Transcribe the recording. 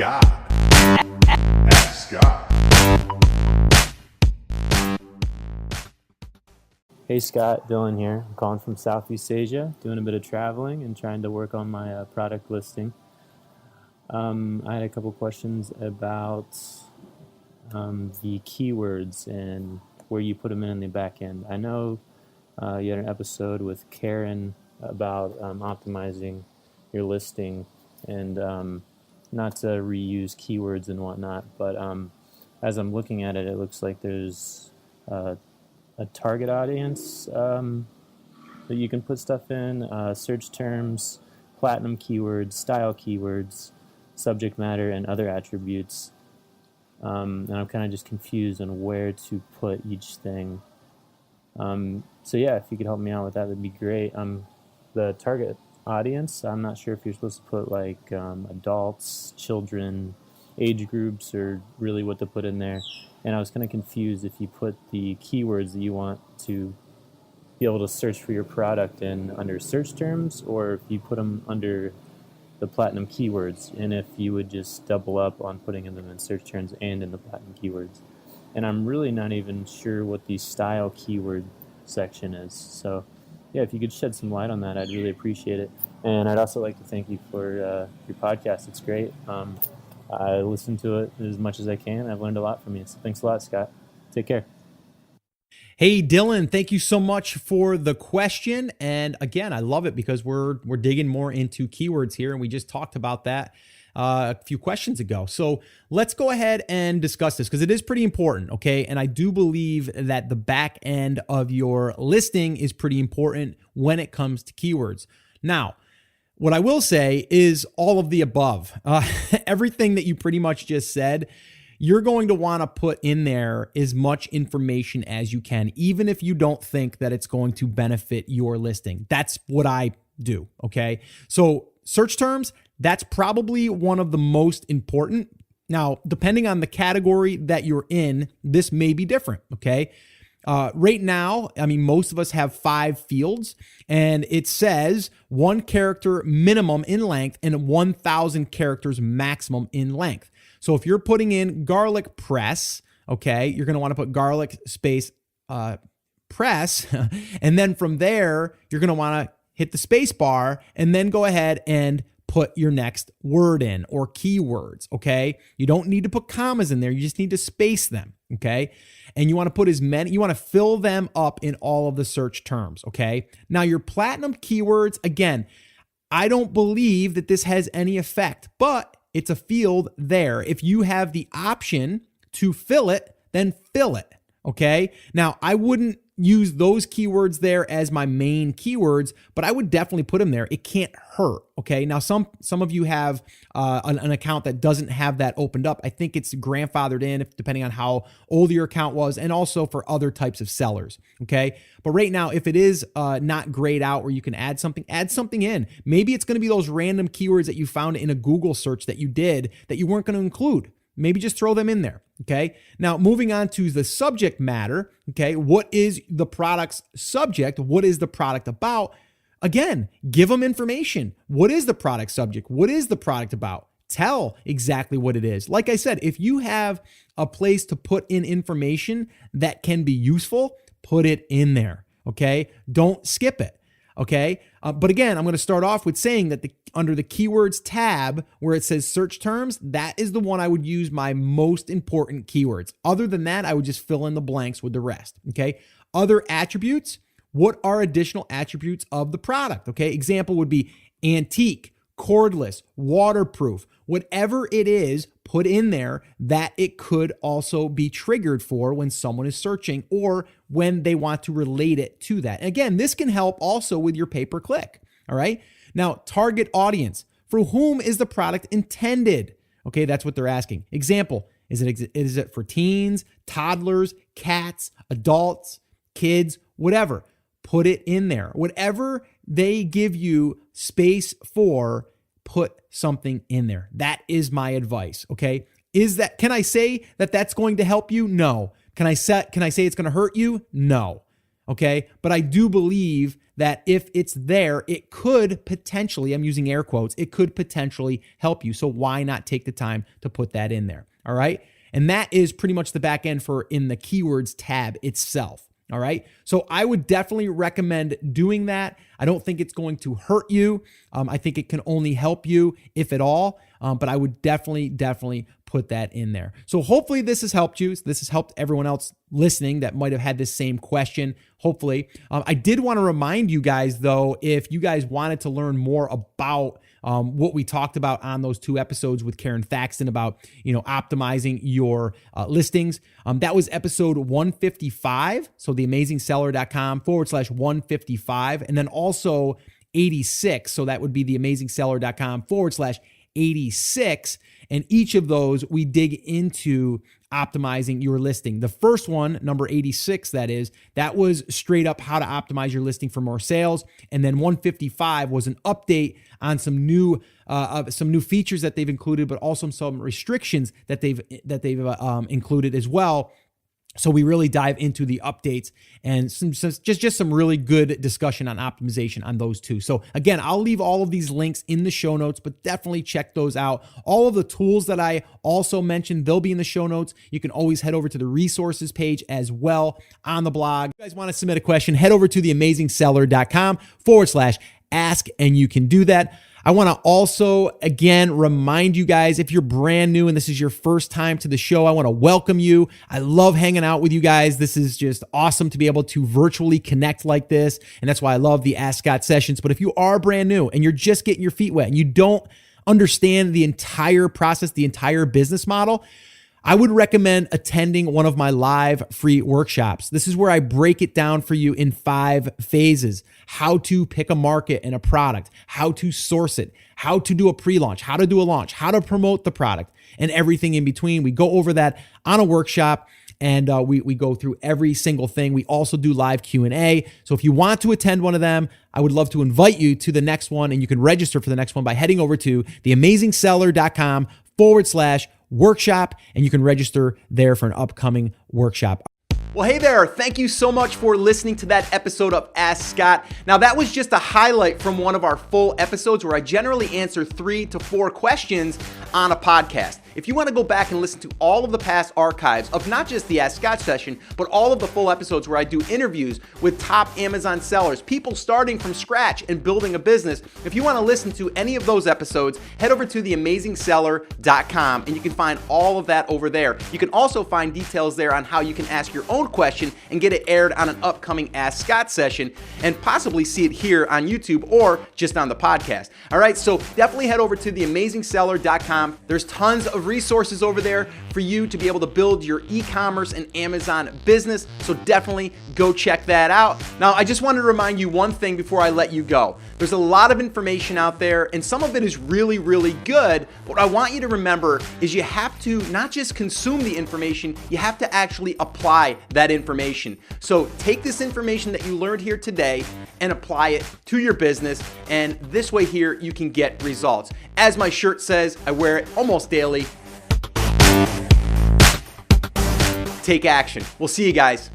Scott. Ask Scott. Hey Scott, Dylan here. I'm calling from Southeast Asia, doing a bit of traveling and trying to work on my product listing. I had a couple questions about the keywords and where you put them in the back end. I know you had an episode with Karen about optimizing your listing and not to reuse keywords and whatnot, but as I'm looking at it, it looks like there's a target audience that you can put stuff in, search terms, platinum keywords, style keywords, subject matter, and other attributes. And I'm kind of just confused on where to put each thing. So yeah, if you could help me out with that, that'd be great. The target audience, I'm not sure if you're supposed to put like adults, children, age groups, or really what to put in there. And I was kind of confused if you put the keywords that you want to be able to search for your product in under search terms, or if you put them under the platinum keywords, and if you would just double up on putting them in search terms and in the platinum keywords. And I'm really not even sure what the style keyword section is. So yeah, if you could shed some light on that, I'd really appreciate it. And I'd also like to thank you for your podcast. It's great. I listen to it as much as I can. I've learned a lot from you. So thanks a lot, Scott. Take care. Hey, Dylan, thank you so much for the question. And again, I love it because we're digging more into keywords here, and we just talked about that a few questions ago. So let's go ahead and discuss this because it is pretty important, okay? And I do believe that the back end of your listing is pretty important when it comes to keywords. Now, what I will say is all of the above. Everything that you pretty much just said, you're going to want to put in there as much information as you can, even if you don't think that it's going to benefit your listing. That's what I do, okay? So search terms, that's probably one of the most important. Now, depending on the category that you're in, this may be different, okay? Right now, I mean, most of us have 5 fields, and it says 1 character minimum in length and 1,000 characters maximum in length. So if you're putting in garlic press, okay, you're going to want to put garlic space press, and then from there, you're going to want to hit the space bar and then go ahead and put your next word in or keywords, okay? You don't need to put commas in there. You just need to space them, okay? And you want to put as many, you want to fill them up in all of the search terms, okay? Now, your platinum keywords, again, I don't believe that this has any effect, but it's a field there. If you have the option to fill it, then fill it, okay? Now, I wouldn't use those keywords there as my main keywords, but I would definitely put them there. It can't hurt, okay? Now, some of you have an account that doesn't have that opened up. I think it's grandfathered in, depending on how old your account was, and also for other types of sellers, okay? But right now, if it is not grayed out where you can add something in. Maybe it's going to be those random keywords that you found in a Google search that you did that you weren't going to include. Maybe just throw them in there, okay? Now, moving on to the subject matter, okay? What is the product's subject? What is the product about? Again, give them information. What is the product subject? What is the product about? Tell exactly what it is. Like I said, if you have a place to put in information that can be useful, put it in there, okay? Don't skip it. Okay. But again, I'm going to start off with saying that under the keywords tab where it says search terms, that is the one I would use my most important keywords. Other than that, I would just fill in the blanks with the rest. Okay. Other attributes. What are additional attributes of the product? Okay. Example would be antique, cordless, waterproof, whatever it is, put in there that it could also be triggered for when someone is searching or when they want to relate it to that. And again, this can help also with your pay-per-click. All right. Now, target audience. For whom is the product intended? Okay, that's what they're asking. Example, is it for teens, toddlers, cats, adults, kids, whatever? Put it in there. Whatever they give you space for, put something in there. That is my advice, okay? Can I say that that's going to help you? No. Can I say it's going to hurt you? No. Okay? But I do believe that if it's there, it could potentially, I'm using air quotes, it could potentially help you. So why not take the time to put that in there? All right. And that is pretty much the back end for in the keywords tab itself. All right. So I would definitely recommend doing that. I don't think it's going to hurt you. I think it can only help you, if at all. But I would definitely put that in there. So hopefully this has helped you. This has helped everyone else listening that might have had this same question. Hopefully. I did want to remind you guys, though, if you guys wanted to learn more about what we talked about on those 2 episodes with Karen Thaxton about, optimizing your listings. That was episode 155. So theamazingseller.com/155. And then also 86. So that would be theamazingseller.com/86. And each of those we dig into optimizing your listing. The first one, number 86, that was straight up how to optimize your listing for more sales. And then 155 was an update on some new features that they've included, but also some restrictions that they've included as well. So we really dive into the updates and just some really good discussion on optimization on those 2. So again, I'll leave all of these links in the show notes, but definitely check those out. All of the tools that I also mentioned, they'll be in the show notes. You can always head over to the resources page as well on the blog. If you guys want to submit a question, head over to theamazingseller.com/ask, and you can do that. I want to also, again, remind you guys, if you're brand new and this is your first time to the show, I want to welcome you. I love hanging out with you guys. This is just awesome to be able to virtually connect like this. And that's why I love the Ask Scott sessions. But if you are brand new and you're just getting your feet wet and you don't understand the entire process, the entire business model, I would recommend attending one of my live free workshops. This is where I break it down for you in 5 phases: how to pick a market and a product, how to source it, how to do a pre-launch, how to do a launch, how to promote the product, and everything in between. We go over that on a workshop, and we go through every single thing. We also do live Q&A. So if you want to attend one of them, I would love to invite you to the next one, and you can register for the next one by heading over to theamazingseller.com/workshop, and you can register there for an upcoming workshop. Well, hey there. Thank you so much for listening to that episode of Ask Scott. Now, that was just a highlight from one of our full episodes where I generally answer 3 to 4 questions on a podcast. If you want to go back and listen to all of the past archives of not just the Ask Scott session, but all of the full episodes where I do interviews with top Amazon sellers, people starting from scratch and building a business, if you want to listen to any of those episodes, head over to theamazingseller.com and you can find all of that over there. You can also find details there on how you can ask your own question and get it aired on an upcoming Ask Scott session and possibly see it here on YouTube or just on the podcast. All right, so definitely head over to theamazingseller.com. There's tons of resources over there for you to be able to build your e-commerce and Amazon business. So definitely go check that out. Now, I just wanted to remind you one thing before I let you go. There's a lot of information out there and some of it is really, really good. But what I want you to remember is you have to not just consume the information, you have to actually apply that information. So take this information that you learned here today and apply it to your business. And this way here, you can get results. As my shirt says, I wear it almost daily. Take action. We'll see you guys.